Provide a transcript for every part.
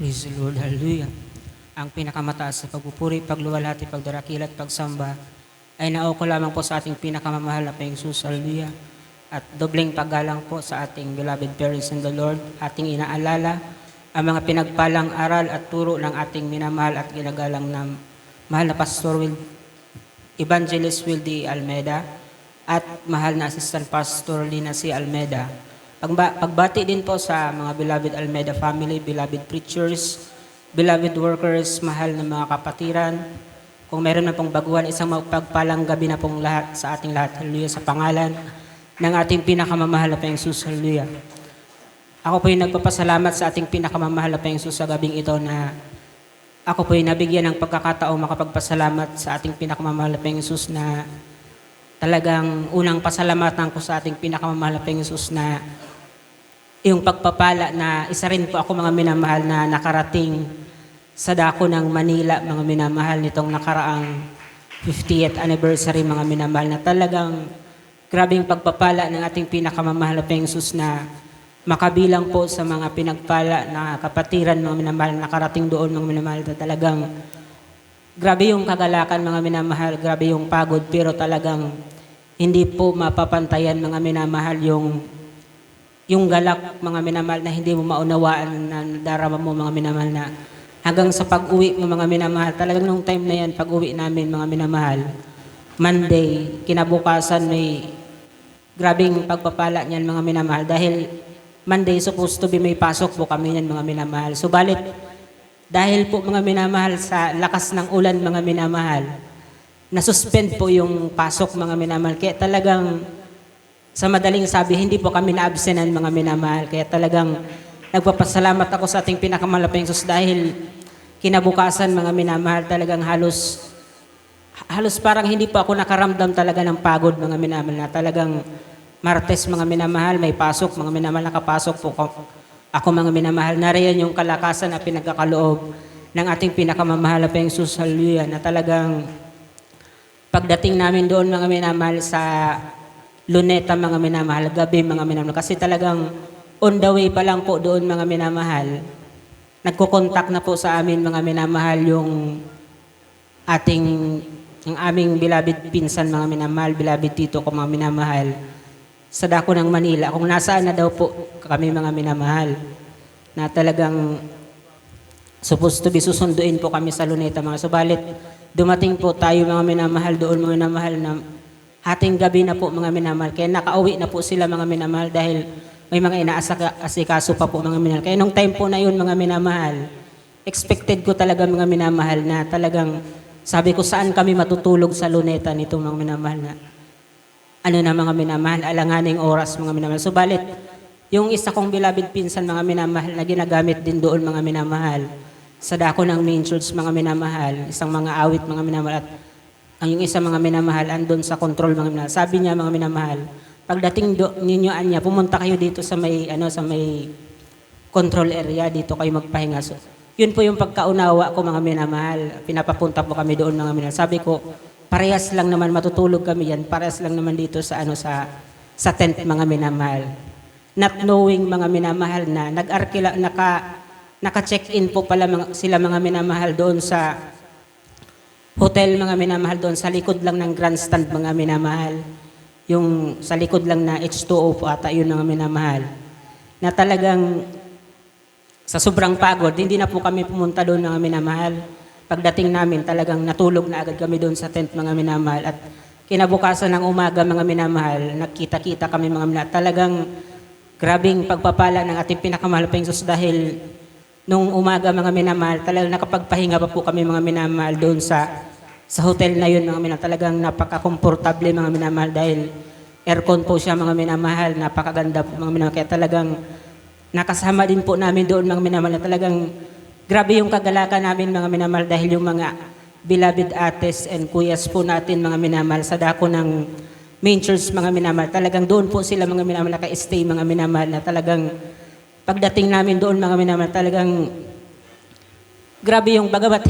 Praise the Lord, hallelujah. Ang pinakamataas sa pagpupuri, pagluwalhati, pagdarakil at pagsamba ay nauko lamang po sa ating pinakamamahal na Panginoong Jesus, hallelujah. At dobleng paggalang po sa ating beloved parents in the Lord, ating inaalala ang mga pinagpalang aral at turo ng ating minamahal at ginagalang na mahal na Pastor Evangelist Wildy Almeida at mahal na Assistant Pastor Lina C. Almeida. Pagbati din po sa mga beloved Almeida family, beloved preachers, beloved workers, mahal na mga kapatiran. Kung meron na pong baguhan, isang mapagpalang gabi na pong lahat sa ating lahat. Hallelujah, sa pangalan ng ating pinakamamahal na Panginoong Jesus. Hallelujah. Ako po yung nagpapasalamat sa ating pinakamamahal na Panginoong Jesus sa gabing ito na ako po yung nabigyan ng pagkakataong makapagpasalamat sa ating pinakamamahal na Panginoong Jesus na talagang unang pasalamatan ko sa ating pinakamamahal na Panginoong Jesus na yung pagpapala na isa rin po ako mga minamahal na nakarating sa dako ng Manila, mga minamahal nitong nakaraang 50th anniversary, mga minamahal na talagang grabing pagpapala ng ating pinakamamahal na Panginoong Jesus na makabilang po sa mga pinagpala na kapatiran, mga minamahal na nakarating doon, mga minamahal na talagang grabe yung kagalakan, mga minamahal, grabe yung pagod, pero talagang hindi po mapapantayan, mga minamahal, yung galak, mga minamahal, na hindi mo maunawaan na darama mo, mga minamahal, na hanggang sa pag-uwi mo, mga minamahal, talagang nung time na yan, pag-uwi namin, mga minamahal, Monday, kinabukasan may grabing pagpapala niyan, mga minamahal, dahil Monday supposed to be may pasok po kami niyan, mga minamahal. Subalit, dahil po mga minamahal sa lakas ng ulan, mga minamahal, nasuspend po yung pasok, mga minamahal. Kaya talagang sa madaling sabi, hindi po kami na-absenan, mga minamahal. Kaya talagang nagpapasalamat ako sa ating pinakamalaping Diyos dahil kinabukasan, mga minamahal, talagang halos parang hindi po ako nakaramdam talaga ng pagod, mga minamahal, na talagang Martes, mga minamahal, may pasok, mga minamahal, nakapasok po ako, mga minamahal. Nariyan yung kalakasan na pinagkakaloob ng ating pinakamamahal na Panginoong Jesus, hallelujah, na talagang pagdating namin doon, mga minamahal, sa Luneta, mga minamahal, gabi, mga minamahal, kasi talagang on the way pa lang po doon, mga minamahal, nagkukontak na po sa amin, mga minamahal, yung aming beloved pinsan, mga minamahal, beloved tito ko, mga minamahal, sa dako ng Manila, kung nasaan na daw po kami, mga minamahal, na talagang supposed to be susunduin po kami sa Luneta, mga subalit, dumating po tayo, mga minamahal, doon, mga minamahal, na hating gabi na po, mga minamahal, kaya nakauwi na po sila, mga minamahal, dahil may mga inaasikaso pa po, mga minamahal. Kaya nung time po na yun, mga minamahal, expected ko talaga, mga minamahal, na talagang sabi ko, saan kami matutulog sa Luneta nito, mga minamahal, na mga minamahal, alanganing oras, mga minamahal. Subalit, yung isa kong beloved pinsan, mga minamahal, na ginagamit din doon, mga minamahal, sa dako ng main church, mga minamahal, isang mga awit, mga minamahal, at ang yung isa, mga minamahal, andun sa control, mga minamahal. Sabi niya, mga minamahal, pagdating ninyo niya, pumunta kayo dito sa may control area, dito kayo magpahinga. So, yun po yung pagkaunawa ko, mga minamahal. Pinapapunta po kami doon, mga minamahal. Sabi ko, parehas lang naman, matutulog kami yan, parehas lang naman dito sa tent, mga minamahal. Not knowing, mga minamahal, na naka-check-in po pala sila, mga minamahal, doon sa hotel, mga minamahal, doon sa likod lang ng grandstand, mga minamahal. Yung sa likod lang na H2O po ata, yun, mga minamahal. Na talagang sa sobrang pagod, hindi na po kami pumunta doon, mga minamahal. Pagdating namin, talagang natulog na agad kami doon sa tent, mga minamahal. At kinabukasan ng umaga, mga minamahal, nakita-kita kami, mga minamahal. Talagang grabing pagpapala ng ating pinakamahal na Diyos dahil nung umaga, mga minamahal, talagang nakapagpahinga pa po kami, mga minamahal, doon sa hotel na yun, mga minamahal. Talagang napaka-komportable, mga minamahal, dahil aircon po siya, mga minamahal, napakaganda po, mga minamahal. Kaya talagang nakasama din po namin doon, mga minamahal, na talagang grabe yung kagalakan namin, mga minamahal, dahil yung mga beloved ates and kuyas po natin, mga minamahal, sa dako ng main church, mga minamahal, talagang doon po sila, mga minamahal, naka-stay, mga minamahal, na talagang pagdating namin doon, mga minamahal, talagang grabe yung bagamat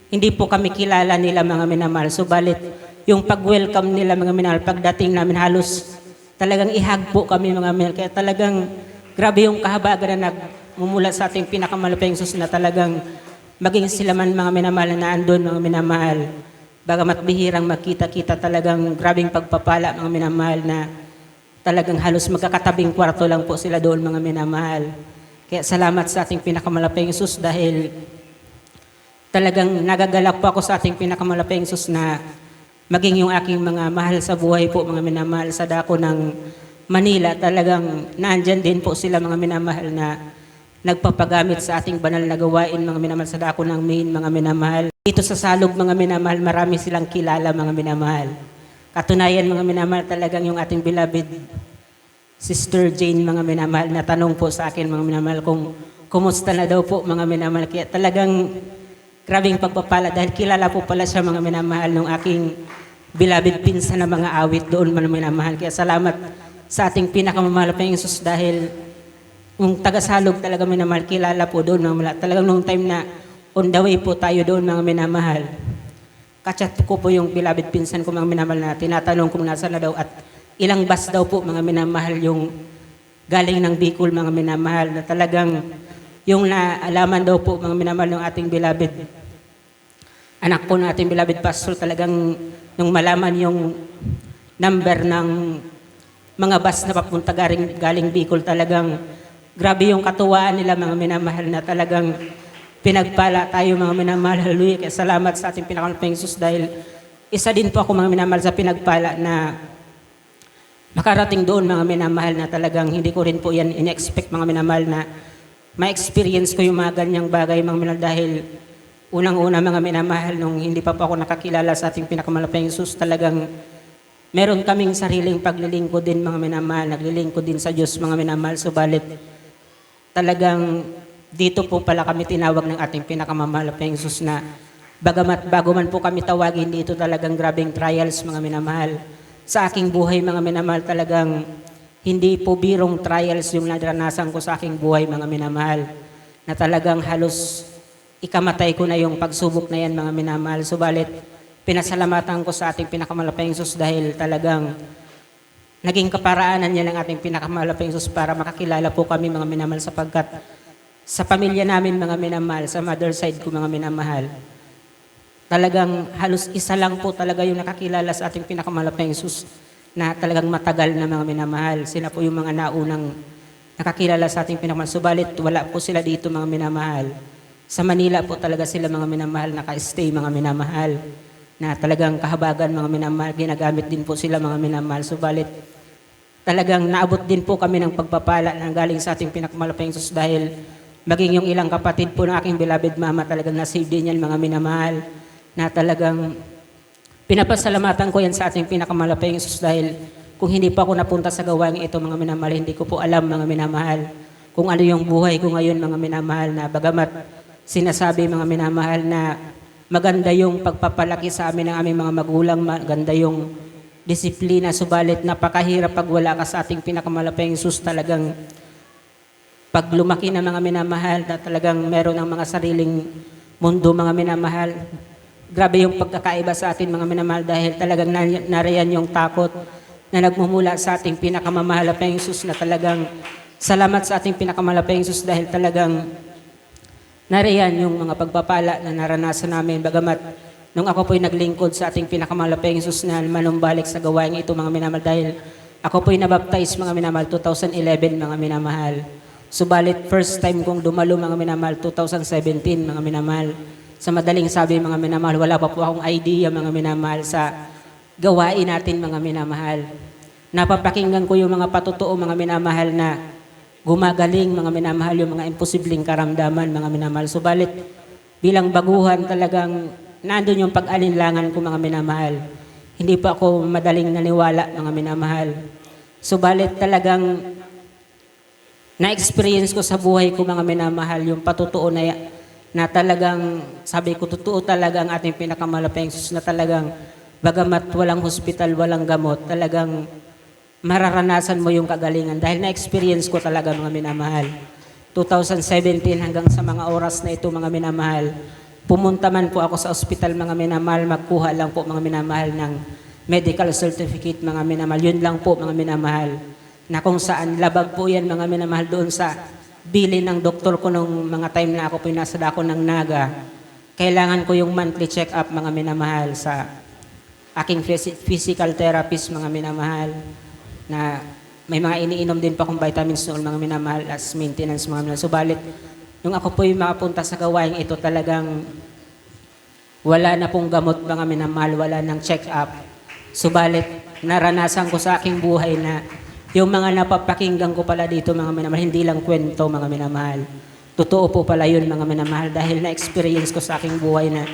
hindi po kami kilala nila, mga minamahal. Subalit yung pag-welcome nila, mga minamahal, pagdating namin, halos talagang ihag po kami, mga minamahal. Kaya talagang grabe yung kahabagan na nagmumula sa ating pinakamaluping Sus na talagang maging sila man mga minamahal na andun, mga minamahal. Bagamat bihirang makita-kita, talagang grabing pagpapala mga minamahal na talagang halos magkakatabing kwarto lang po sila doon mga minamahal. Kaya salamat sa ating pinakamalaping Sus dahil talagang nagagalak po ako sa ating pinakamalaping Sus na maging yung aking mga mahal sa buhay po mga minamahal sa dako ng Manila. Talagang naandyan din po sila mga minamahal na nagpapagamit sa ating banal na gawain mga minamahal sa dako ng main mga minamahal. Dito sa Salog mga minamahal, marami silang kilala mga minamahal. Katunayan mga minamahal, talagang yung ating beloved Sister Jane mga minamahal na tanong po sa akin mga minamahal kung kumusta na daw po mga minamahal. Kaya talagang grabing pagpapala dahil kilala po pala siya mga minamahal ng aking beloved pinsan na mga awit doon mga minamahal. Kaya salamat sa ating pinakamamahal pa Sus dahil yung taga-Salog talaga minamahal, kilala po doon mga minamahal. Talagang nung time na on the way po tayo doon mga minamahal, kachat ko po yung beloved pinsan ko mga minamahal na tinatanong kung nasa na daw at ilang bus daw po mga minamahal yung galing ng Bicol mga minamahal na talagang yung naalaman daw po mga minamahal ng ating beloved anak po ng ating beloved pastor, talagang nung malaman yung number ng mga bus na papunta galing Bicol, talagang grabe yung katuwaan nila mga minamahal na talagang pinagpala tayo mga minamahal. Hallelujah. Kaya salamat sa ating pinakamalaping Sus dahil isa din po ako mga minamahal sa pinagpala na makarating doon mga minamahal na talagang hindi ko rin po yan in-expect mga minamahal na ma-experience ko yung mga ganyang bagay mga minamahal dahil unang-una mga minamahal nung hindi pa po ako nakakilala sa ating pinakamalaping Sus, talagang meron kaming sariling paglilingkod din mga minamahal, naglilingkod din sa Diyos mga minamahal. Subalit talagang dito po pala kami tinawag ng ating pinakamalaping Sus na bagamat bago man po kami tawagin dito, talagang grabing trials mga minamahal. Sa aking buhay mga minamahal, talagang hindi po birong trials yung naranasan ko sa aking buhay mga minamahal na talagang halos ikamatay ko na yung pagsubok na yan mga minamahal. Subalit pinasalamatan ko sa ating pinakamalaping Sus dahil talagang naging kaparaanan niya ng ating pinakamalaping Sus para makakilala po kami mga minamahal sapagkat sa pamilya namin mga minamahal, sa mother side ko mga minamahal, talagang halos isa lang po talaga yung nakakilala sa ating pinakamalaping Sus na talagang matagal na mga minamahal. Sila po yung mga naunang nakakilala sa ating pinakamalaping Sus. Subalit wala po sila dito mga minamahal. Sa Manila po talaga sila mga minamahal, naka-stay mga minamahal. Na talagang kahabagan mga minamahal, ginagamit din po sila mga minamahal. Subalit talagang naabot din po kami ng pagpapala na galing sa ating pinakamalaping Sus dahil maging yung ilang kapatid po ng aking beloved mama talagang nasave din yan mga minamahal. Na talagang pinapasalamatan ko yan sa ating pinakamalaping Sus dahil kung hindi pa ako napunta sa gawain ito mga minamahal, hindi ko po alam mga minamahal kung ano yung buhay ko ngayon mga minamahal na bagamat sinasabi mga minamahal na maganda yung pagpapalaki sa amin ng aming mga magulang, maganda yung disiplina, subalit napakahirap pag wala ka sa ating pinakamalaping Sus. Talagang pag lumaki na mga minamahal na talagang meron ng mga sariling mundo mga minamahal, grabe yung pagkakaiba sa atin mga minamahal dahil talagang nariyan yung takot na nagmumula sa ating pinakamalaping Sus na talagang salamat sa ating pinakamalaping Sus dahil talagang nariyan yung mga pagpapala na naranasan namin. Bagamat nung ako po'y naglingkod sa ating pinakamalaping Sus na manumbalik sa gawain ito mga minamahal dahil ako po'y nabaptize mga minamahal 2011 mga minamahal. Subalit first time kong dumalo mga minamahal 2017 mga minamahal. Sa madaling sabi mga minamahal, wala pa po akong idea mga minamahal sa gawain natin mga minamahal. Napapakinggan ko yung mga patotoo mga minamahal na gumagaling mga minamahal yung mga imposibleng karamdaman mga minamahal. Subalit bilang baguhan talagang nandun yung pag-alinlangan ko mga minamahal. Hindi pa ako madaling naniwala mga minamahal. Subalit talagang na-experience ko sa buhay ko mga minamahal yung patotoo na talagang sabi ko totoo talaga ang ating pinakamalaping Sus na talagang bagamat walang hospital, walang gamot, talagang mararanasan mo yung kagalingan dahil na-experience ko talaga mga minamahal. 2017 hanggang sa mga oras na ito mga minamahal, pumunta man po ako sa ospital mga minamahal, magkuha lang po mga minamahal ng medical certificate mga minamahal. Yun lang po mga minamahal na kung saan labag po yan mga minamahal doon sa bili ng doktor ko nung mga time na ako pinasada ako ng Naga. Kailangan ko yung monthly check-up mga minamahal sa aking physical therapist mga minamahal na may mga iniinom din pa akong vitamins noon mga minamahal as maintenance mga minamahal. Subalit, nung ako po yung makapunta sa gawain ito talagang wala na pong gamot mga minamahal, wala nang check-up. Subalit, naranasan ko sa aking buhay na yung mga napapakinggan ko pala dito mga minamahal, hindi lang kwento mga minamahal. Totoo po pala yun mga minamahal dahil na-experience ko sa aking buhay na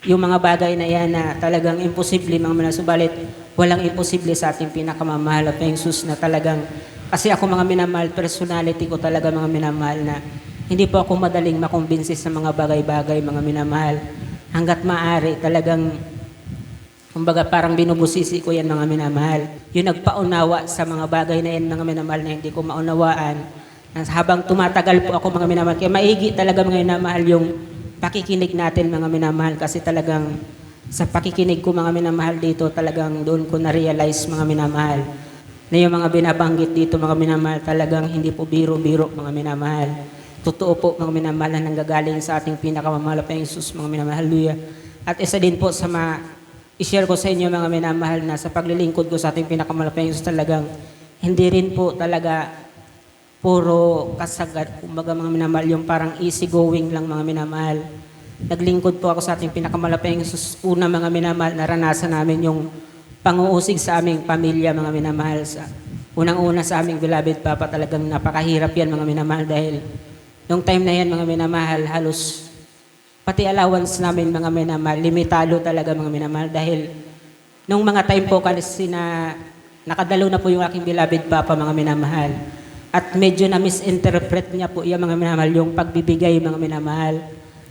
yung mga bagay na yan na talagang imposible mga minamahal. Subalit, walang imposible sa ating pinakamamahal at Jesus na talagang, kasi ako mga minamahal, personality ko talaga mga minamahal na hindi po ako madaling makumbinsi sa mga bagay-bagay mga minamahal. Hanggat maaari talagang, kumbaga parang binubusisi ko yan mga minamahal. Yung nagpaunawa sa mga bagay na yan mga minamahal na hindi ko maunawaan. Habang tumatagal po ako mga minamahal, kaya maigi talaga mga minamahal yung pakikinig natin mga minamahal. Kasi talagang sa pakikinig ko mga minamahal dito, talagang doon ko na-realize mga minamahal na yung mga binabanggit dito mga minamahal talagang hindi po biro-biro mga minamahal. Totoo po mga minamahal na nanggagaling sa ating pinakamamahal na Jesus mga minamahal. Hallelujah. At isa din po sa i-share ko sa inyo mga minamahal na sa paglilingkod ko sa ating pinakamamahal na Jesus talagang hindi rin po talaga puro kasagad, kumbaga mga minamahal, yung parang easy going lang mga minamahal. Naglingkod po ako sa ating pinakamamahal na Jesus. Una mga minamahal, naranasan namin yung panguusig sa aming pamilya mga minamahal. Unang-una sa aming beloved Papa, talagang napakahirap yan mga minamahal dahil nung time na yan mga minamahal, halos pati allowance namin mga minamahal, limitado talaga mga minamahal dahil nung mga time po kasi na nakadalo na po yung aking beloved Papa mga minamahal at medyo na misinterpret niya po yung mga minamahal yung pagbibigay mga minamahal.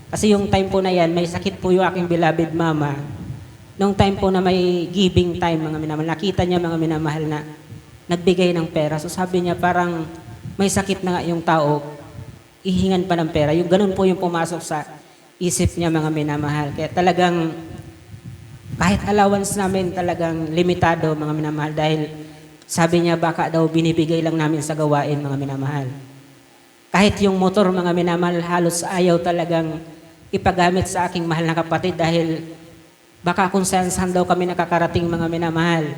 Kasi yung time po na yan, may sakit po yung aking beloved Mama. Nung time po na may giving time mga minamahal, nakita niya mga minamahal na nagbigay ng pera. So sabi niya parang may sakit na nga yung tao, ihingan pa ng pera. Yung ganun po yung pumasok sa isip niya mga minamahal. Kaya talagang kahit allowance namin talagang limitado mga minamahal dahil sabi niya baka daw binibigay lang namin sa gawain mga minamahal. Kahit yung motor mga minamahal halos ayaw talagang ipagamit sa aking mahal na kapatid dahil baka kung saan daw kami nakakarating mga minamahal.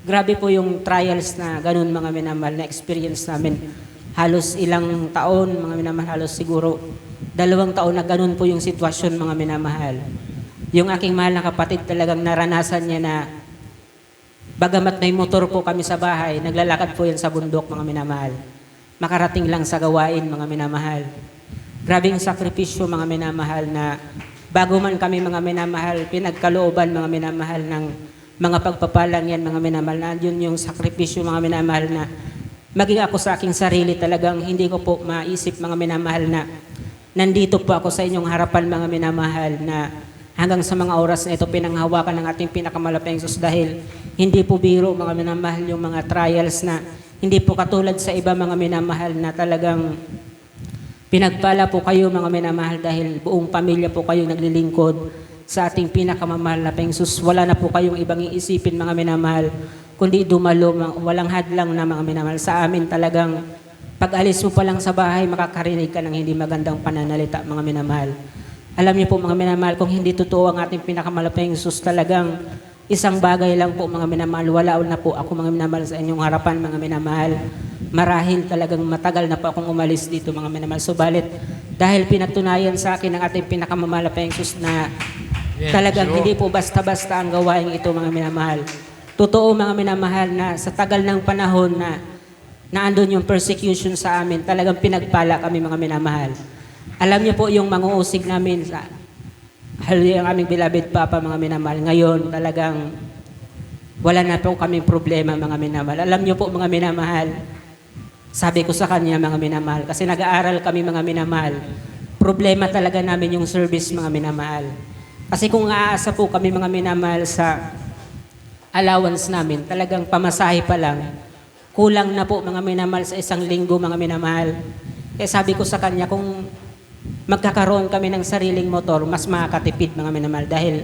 Grabe po yung trials na ganun mga minamahal na experience namin. Halos ilang taon mga minamahal, halos siguro 2 taon na ganun po yung sitwasyon mga minamahal. Yung aking mahal na kapatid talagang naranasan niya na bagamat may motor po kami sa bahay, naglalakad po yan sa bundok mga minamahal. Makarating lang sa gawain mga minamahal. Grabing sakripisyo mga minamahal na bago man kami mga minamahal, pinagkalooban mga minamahal ng mga pagpapalang yan mga minamahal na yun yung sakripisyo mga minamahal na maging ako sa aking sarili talagang hindi ko po maisip mga minamahal na nandito po ako sa inyong harapan mga minamahal na hanggang sa mga oras na ito pinanghawakan ng ating pinakamalaping Jesus dahil hindi po biro mga minamahal yung mga trials na hindi po katulad sa iba mga minamahal na talagang pinagpala po kayo mga minamahal dahil buong pamilya po kayo naglilingkod sa ating pinakamamahal na Jesus. Wala na po kayong ibang iisipin mga minamahal kundi dumalo, walang hadlang na mga minamahal. Sa amin talagang pag-alis mo pa lang sa bahay makakarinig ka ng hindi magandang pananalita mga minamahal. Alam niyo po mga minamahal, kung hindi totoo ang ating pinakamalaping Jesus, talagang isang bagay lang po mga minamahal, wala na po ako mga minamahal sa inyong harapan mga minamahal. Marahil talagang matagal na po akong umalis dito mga minamahal. Subalit, dahil pinatunayan sa akin ng ating pinakamalaping Jesus na talagang hindi po basta-basta ang gawain ito mga minamahal. Totoo mga minamahal na sa tagal ng panahon na naandun yung persecution sa amin, talagang pinagpala kami mga minamahal. Alam niyo po yung manguusig namin sa ang aming beloved Papa mga minamahal. Ngayon talagang wala na po kaming problema mga minamahal. Alam niyo po mga minamahal, sabi ko sa kanya mga minamahal, kasi nag-aaral kami mga minamahal, problema talaga namin yung service mga minamahal. Kasi kung aasa po kami mga minamahal sa allowance namin, talagang pamasahe pa lang, kulang na po mga minamahal sa isang linggo mga minamahal. Kaya sabi ko sa kanya, kung magkakaroon kami ng sariling motor, mas makakatipid mga minamahal dahil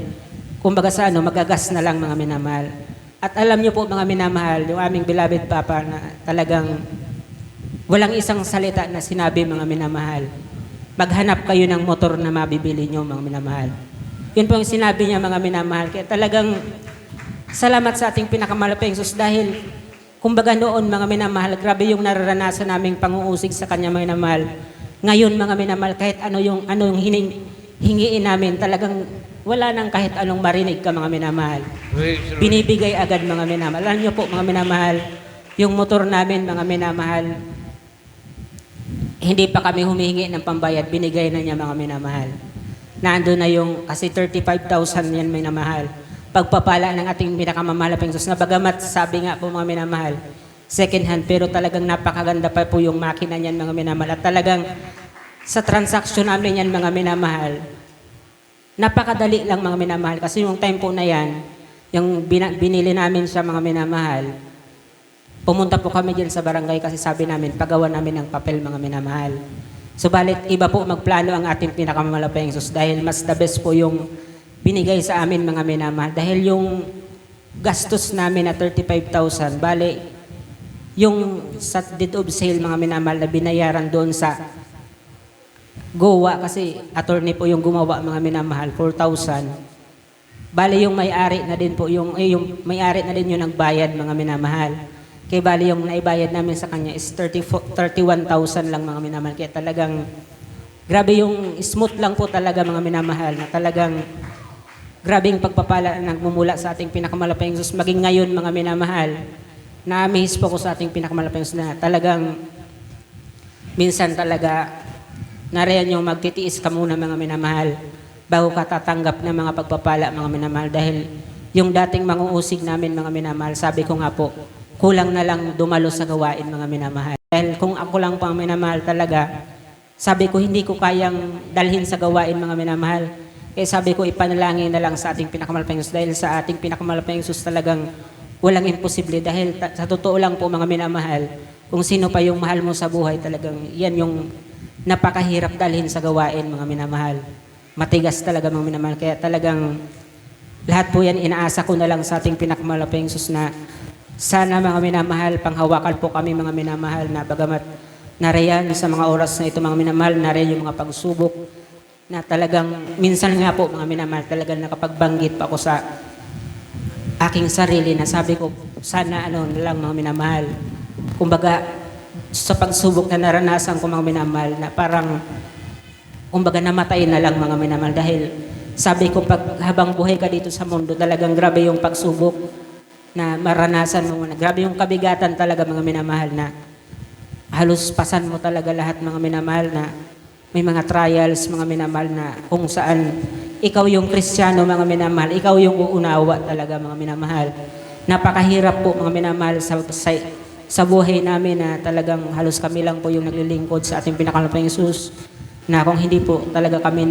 kumbaga sa magagas na lang mga minamahal. At alam niyo po mga minamahal, yung aming beloved Papa na talagang Walang isang salita na sinabi, mga minamahal. Maghanap kayo ng motor na mabibili nyo, mga minamahal. Yun po yung sinabi niya, mga minamahal. Kaya talagang salamat sa ating pinakamahal na Diyos dahil kumbaga noon, mga minamahal, grabe yung nararanasan naming panguusig sa Kanya, mga minamahal. Ngayon, mga minamahal, kahit anong hingiin namin, talagang wala nang kahit anong marinig ka, mga minamahal. Binibigay agad, mga minamahal. Alam niyo po, mga minamahal, yung motor namin, mga minamahal, hindi pa kami humingi ng pambayad, binigay na niya, mga minamahal. Nandun na yung, kasi 35,000 yan, minamahal. Pagpapala ng ating pinakamamahal na Diyos na bagamat sabi nga po, mga minamahal, second hand, pero talagang napakaganda pa po yung makina niyan, mga minamahal. At talagang sa transaksyon namin yan, mga minamahal, napakadali lang, mga minamahal. Kasi yung time po na yan, yung binili namin siya, mga minamahal, pumunta po kami dyan sa barangay kasi sabi namin, pagawa namin ng papel, mga minamahal. Subalit, iba po magplano ang ating pinakamalapayang Diyos dahil mas the best po yung binigay sa amin, mga minamahal. Dahil yung gastos namin na 35,000, bali, yung sa deed of sale, mga minamahal, na binayaran doon sa Goa, kasi attorney po yung gumawa, mga minamahal, 4,000. Bali, yung may-ari na din po, yung may-ari na din yung nagbayad, mga minamahal. Kaya bali yung naibayad namin sa kanya is 31,000 lang, mga minamahal. Kaya talagang, grabe yung smooth lang po talaga, mga minamahal, na talagang grabe yung pagpapala na nagmumula sa ating pinakamalapayang Diyos. Maging ngayon, mga minamahal, na-amaze po ko sa ating pinakamalapayang Diyos na talagang minsan talaga nariyan yung magtitiis ka muna, mga minamahal, bago ka tatanggap ng mga pagpapala, mga minamahal. Dahil yung dating manguusig namin, mga minamahal, sabi ko nga po, kulang na lang dumalo sa gawain, mga minamahal. Dahil kung ako lang pang minamahal talaga, sabi ko hindi ko kayang dalhin sa gawain, mga minamahal. Kaya sabi ko ipanalangin na lang sa ating pinakamalapayang Diyos dahil sa ating pinakamalapayang Diyos talagang walang imposible. Dahil sa totoo lang po, mga minamahal, kung sino pa yung mahal mo sa buhay, talagang yan yung napakahirap dalhin sa gawain, mga minamahal. Matigas talaga, mga minamahal. Kaya talagang lahat po yan inaasa ko na lang sa ating pinakamalapayang Diyos na sana, mga minamahal, panghawakan po kami, mga minamahal, na bagamat nariyan sa mga oras na ito, mga minamahal, nariyan yung mga pagsubok na talagang minsan nga po, mga minamahal, talagang nakapagbanggit pa ako sa aking sarili na sabi ko, sana na lang, mga minamahal. Kumbaga, sa pagsubok na naranasan ko, mga minamahal, na parang, kumbaga, namatay na lang, mga minamahal. Dahil sabi ko, pag habang buhay ka dito sa mundo, talagang grabe yung pagsubok na maranasan mo. Grabe yung kabigatan talaga, mga minamahal, na halos pasan mo talaga lahat, mga minamahal, na may mga trials, mga minamahal, na kung saan ikaw yung Kristiyano, mga minamahal, ikaw yung uunawa talaga, mga minamahal. Napakahirap po, mga minamahal, sa buhay namin na talagang halos kami lang po yung naglilingkod sa ating pinakamalapayang Jesus, na kung hindi po talaga kami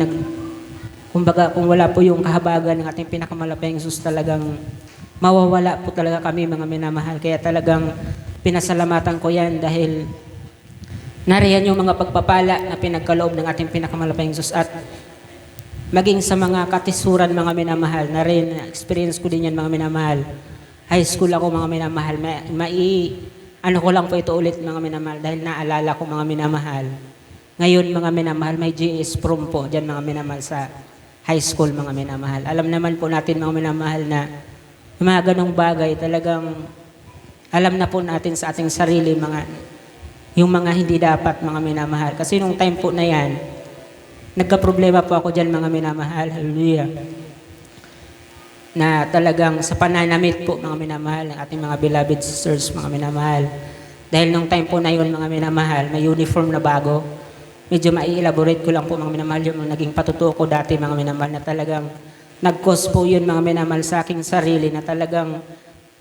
kumbaga, kung wala po yung kahabagan ng ating pinakamalapayang Jesus, talagang mawawala po talaga kami, mga minamahal. Kaya talagang pinasalamatan ko yan dahil nariyan yung mga pagpapala na pinagkaloob ng ating pinakamalapayang Diyos. At maging sa mga katisuran, mga minamahal, experience ko din yan, mga minamahal. High school ako, mga minamahal. Ano ko lang po ito ulit, mga minamahal, dahil naalala ko, mga minamahal. Ngayon, mga minamahal, may GS prom po dyan, mga minamahal, sa high school, mga minamahal. Alam naman po natin, mga minamahal, na yung mga ganong bagay, talagang alam na po natin sa ating sarili, yung mga hindi dapat, mga minamahal. Kasi nung time po na yan, nagka-problema po ako dyan, mga minamahal. Hallelujah. Na talagang sa pananamit po, mga minamahal, ng ating mga beloved sisters, mga minamahal. Dahil nung time po na yun, mga minamahal, may uniform na bago. Medyo mai-elaborate ko lang po, mga minamahal, yung naging patutuo ko dati, mga minamahal, na talagang nag-cause po yun, mga minamahal, sa aking sarili na talagang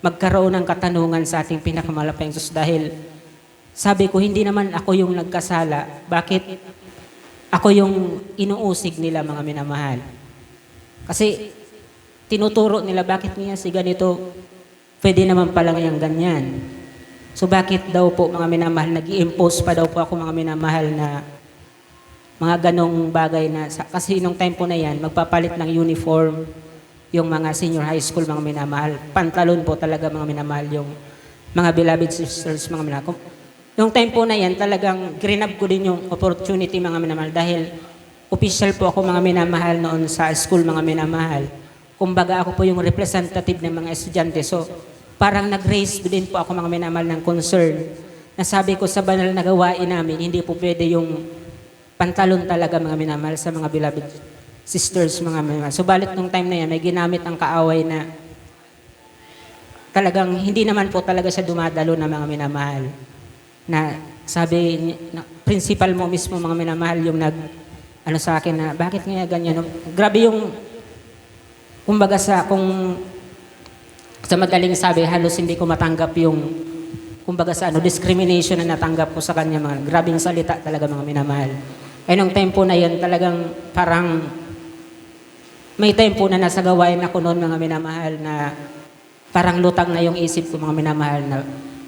magkaroon ng katanungan sa ating pinakamalapayang Diyos. Dahil sabi ko, hindi naman ako yung nagkasala. Bakit ako yung inuusig nila, mga minamahal? Kasi tinuturo nila, bakit niya si ganito, pwede naman palang yung ganyan. So bakit daw po, mga minamahal, nag-i-impose pa daw po ako, mga minamahal, na mga ganong bagay na, kasi nung time po na yan, magpapalit ng uniform yung mga senior high school, mga minamahal. Pantalon po talaga, mga minamahal, yung mga beloved sisters, mga minamahal. Nung time po na yan, talagang grinab ko din yung opportunity mga minamahal dahil official po ako mga minamahal noon sa school mga minamahal. Kumbaga ako po yung representative ng mga estudyante. So parang nag-raise din po ako mga minamahal ng concern. Nasabi ko sa banal na gawain namin, hindi po pwede yung pantalon talaga mga minamahal sa mga beloved sisters mga minamahal. Subalit nung time na yan, may ginamit ang kaaway na talagang hindi naman po talaga siya dumadalo na mga minamahal. Na sabi, principal mo mismo mga minamahal yung sa akin na bakit nga ganyan. Grabe yung, kumbaga kung sa madaling sabi, halos hindi ko matanggap yung, kumbaga discrimination na natanggap ko sa kanya. Mga grabing salita talaga mga minamahal. Ay nung time po na yan, talagang parang, may time po na nasa gawain ako noon mga minamahal na parang lutang na yung isip ko mga minamahal na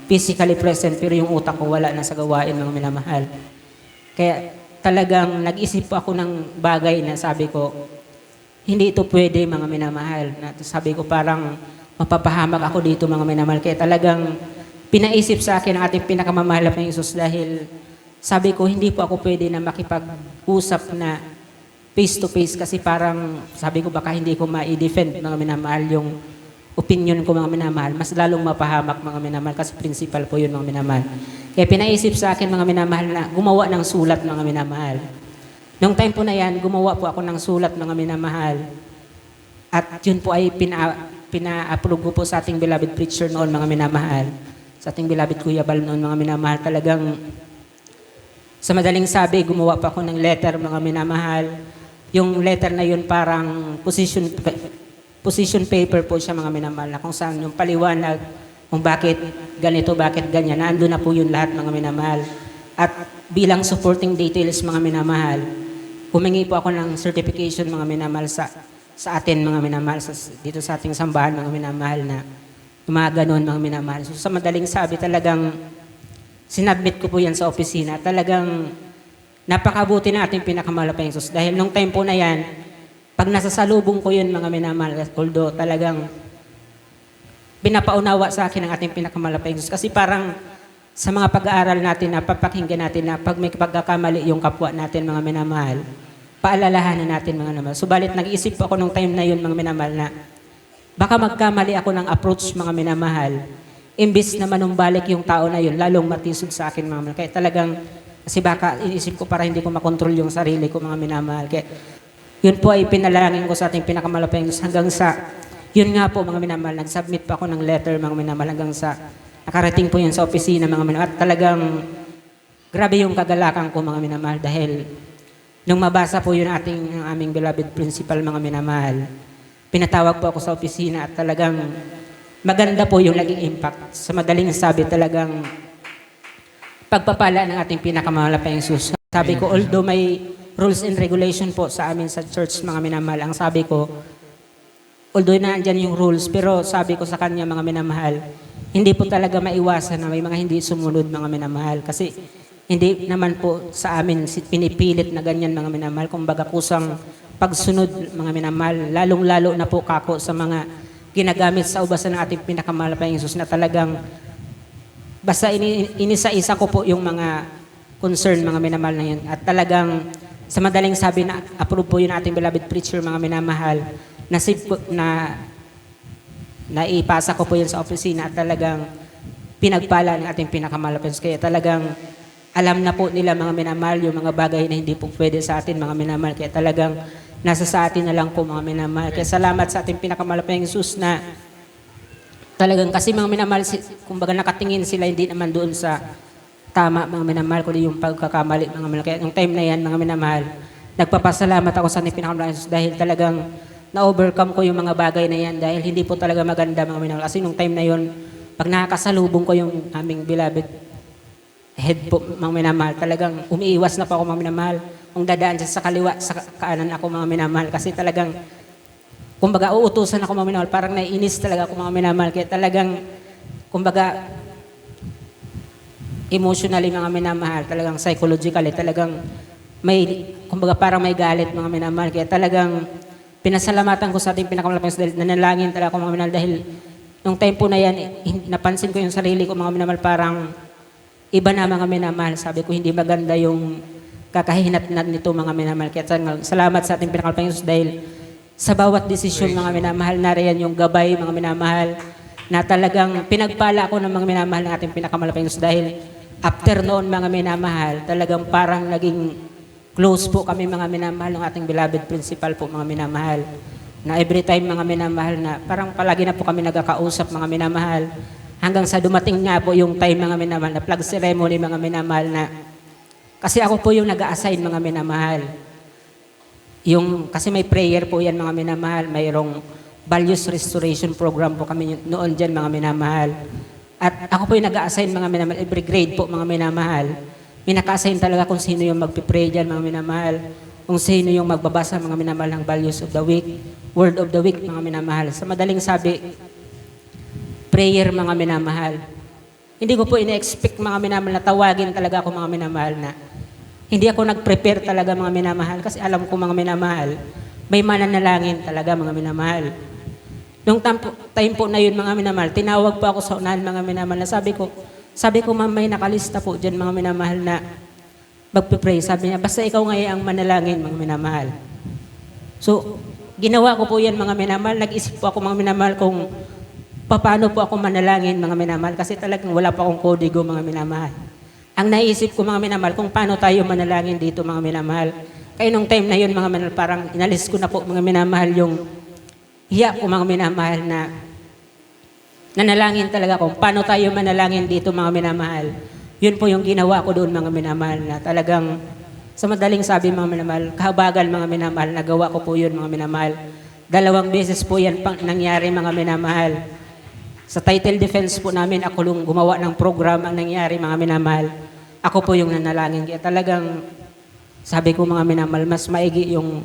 physically present pero yung utak ko wala na sa gawain mga minamahal. Kaya talagang nag-isip po ako ng bagay na sabi ko, hindi ito pwede mga minamahal. Na sabi ko parang mapapahamak ako dito mga minamahal. Kaya talagang pinaisip sa akin ang ating pinakamamahal na Jesus dahil sabi ko hindi po ako pwede na makipag-usap na face to face kasi parang sabi ko baka hindi ko ma-defend mga minamahal yung opinion ko mga minamahal, mas lalong mapahamak mga minamahal kasi principal po yun mga minamahal. Kaya pinaisip sa akin mga minamahal na gumawa ng sulat mga minamahal. Noong time po na yan, gumawa po ako ng sulat mga minamahal. At yun po ay pina-approve ko po sa ating beloved preacher noon mga minamahal. Sa ating beloved Kuya Bal noon mga minamahal. Talagang sa madaling sabi, gumawa pa ako ng letter mga minamahal. Yung letter na yun parang position paper po siya mga minamahal na kung saan yung paliwanag kung bakit ganito, bakit ganyan. Naandun na po yun lahat mga minamahal. At bilang supporting details mga minamahal, humingi po ako ng certification mga minamahal sa atin mga minamahal, dito sa ating sambahan mga minamahal na mga ganun mga minamahal. So sa madaling sabi talagang sinabmit ko po yan sa opisina. Talagang napakabuti na ating pinakamahal na Jesus. Dahil nung time po na yan, pag nasasalubong ko yun, mga minamahal, although talagang pinapaunawa sa akin ang ating pinakamalapay Jesus. Kasi parang sa mga pag-aaral natin, napapakinggan natin na pag may pagkakamali yung kapwa natin, mga minamahal, paalalahanan natin, mga minamahal. Subalit, nag-iisip ako nung time na yun, mga minamahal, na baka magkamali ako ng approach, mga minamahal, imbis na manumbalik yung tao na yun, lalong matisod sa akin, mga minamahal. Kaya talagang, kasi baka iisip ko para hindi ko makontrol yung sarili ko, mga minamahal. Kaya, yun po ay pinalangin ko sa ating pinakamalapang Diyos hanggang sa, yun nga po mga minamahal, nag-submit pa ako ng letter mga minamahal hanggang sa nakarating po yun sa opisina mga minamahal. At talagang grabe yung kagalakan ko mga minamahal dahil nung mabasa po yun ang aming beloved principal mga minamahal, pinatawag po ako sa opisina at talagang maganda po yung naging impact. Sa madaling sabi talagang pagpapala ng ating pinakamalapang Diyos. Sabi ko, although may rules and regulation po sa amin sa church mga minamahal. Ang sabi ko, although naandyan yung rules, pero sabi ko sa kanya mga minamahal, hindi po talaga maiwasan na may mga hindi sumunod mga minamahal. Kasi hindi naman po sa amin pinipilit na ganyan mga minamahal. Kumbaga kusang pagsunod mga minamahal, lalong-lalo na po kako sa mga ginagamit sa ubasan ng ating pinakamahal na Jesus na talagang basta inisa-isa ko po yung mga concern mga minamahal na yun. At talagang sa madaling sabi na approve po yun ating beloved preacher mga minamahal na naipasa ko po yun sa opisina at talagang pinagpala ng ating pinakamalapit. Kaya talagang alam na po nila mga minamahal yung mga bagay na hindi po pwede sa atin mga minamahal. Kaya talagang nasa sa atin na lang po mga minamahal. Kaya salamat sa ating pinakamalapit Jesus na talagang kasi mga minamahal, kumbaga nakatingin sila hindi naman doon sa tama mga minamahal ko yung pagkakamali mga minamahal. Kaya yung time na yan mga minamahal, nagpapasalamat ako sa ating pinakamalapit Jesus dahil talagang na-overcome ko yung mga bagay na yan dahil hindi po talaga maganda mga minamahal. Kasi nung time na yon, pag nakakasalubong ko yung aming beloved head po mga minamahal, talagang umiiwas na po ako mga minamahal. Kung dadaan siya sa kaliwa, sa kanan ako mga minamahal. Kasi talagang, kumbaga uutusan ako mga minamahal, parang naiinis talaga ako mga minamahal. Kaya talagang, kumbaga, emotionally mga minamahal, talagang psychologically, talagang may, kumbaga parang may galit mga minamahal. Kaya talagang, pinasalamatan ko sa ating pinakamalapang dahil nanalangin talaga ako mga minamahal dahil nung time po na yan, napansin ko yung sarili ko mga minamahal parang iba na mga minamahal. Sabi ko, hindi maganda yung kakahinat-hinat nito mga minamahal. Kaya salamat sa ating pinakamalaking Diyos dahil sa bawat desisyon mga minamahal, nariyan yung gabay mga minamahal, na talagang pinagpala ako ng mga minamahal ng ating pinakamalaking Diyos dahil after noon mga minamahal, talagang parang naging close po kami mga minamahal ng ating beloved principal po mga minamahal. Na every time mga minamahal na parang palagi na po kami nagkakausap mga minamahal hanggang sa dumating nga po yung time mga minamahal na flag ceremony mga minamahal na kasi ako po yung nag-a-assign mga minamahal. Kasi may prayer po yan mga minamahal, mayroong values restoration program po kami noon dyan mga minamahal. At ako po yung nag-a-assign mga minamahal, every grade po mga minamahal. May naka-assign talaga kung sino yung magpipray dyan mga minamahal, kung sino yung magbabasa mga minamahal ng values of the week, word of the week mga minamahal. Sa madaling sabi, prayer mga minamahal. Hindi ko po ina-expect mga minamahal na tawagin talaga ako mga minamahal na hindi ako nag-prepare talaga mga minamahal kasi alam ko mga minamahal, may mananalangin talaga mga minamahal. Nung time po na yun mga minamahal, tinawag po ako sa unahan mga minamahal na sabi ko, ma'am, may nakalista po dyan mga minamahal na magpipray. Sabi niya, basta ikaw ngayon ang manalangin mga minamahal. So, ginawa ko po yan mga minamahal. Nag-isip po ako mga minamahal kung paano po ako manalangin mga minamahal kasi talagang wala pa akong kodigo mga minamahal. Ang naisip ko mga minamahal kung paano tayo manalangin dito mga minamahal. Kaya nung time na yun mga minamahal, parang inalis ko na po mga minamahal yung hiya ko mga minamahal na nanalangin talaga kung paano tayo manalangin dito mga minamahal. Yun po yung ginawa ko doon mga minamahal na talagang sa madaling sabi mga minamahal, kahabagan mga minamahal, nagawa ko po yun mga minamahal. 2 beses po yan nangyari mga minamahal. Sa title defense po namin, ako yung gumawa ng program ang nangyari mga minamahal. Ako po yung nanalangin. Kaya talagang sabi ko mga minamahal, mas maigi yung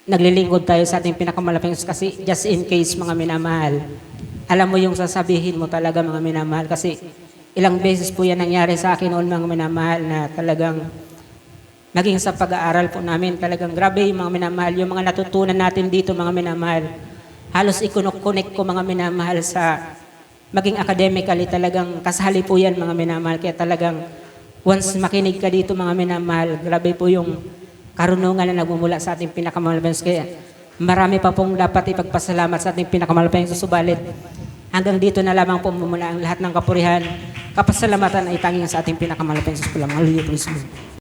naglilingkod tayo sa ating pinakamalaping kasi just in case mga minamahal. Alam mo yung sasabihin mo talaga mga minamahal kasi ilang beses po yan nangyari sa akin noon mga minamahal na talagang naging sa pag-aaral po namin talagang grabe yung mga minamahal, yung mga natutunan natin dito mga minamahal. Halos i-connect ko mga minamahal sa maging academically talagang kasali po yan mga minamahal. Kaya talagang once makinig ka dito mga minamahal, grabe po yung karunungan na nagmumula sa ating pinakamalaping. Kaya marami pa pong dapat ipagpasalamat sa ating pinakamalaping susubalit. Hanggang dito na lamang po mumula ang lahat ng kapurihan. Kapasalamatan ay tanging sa ating pinakamalaping susubalit. Hallelujah, praise God.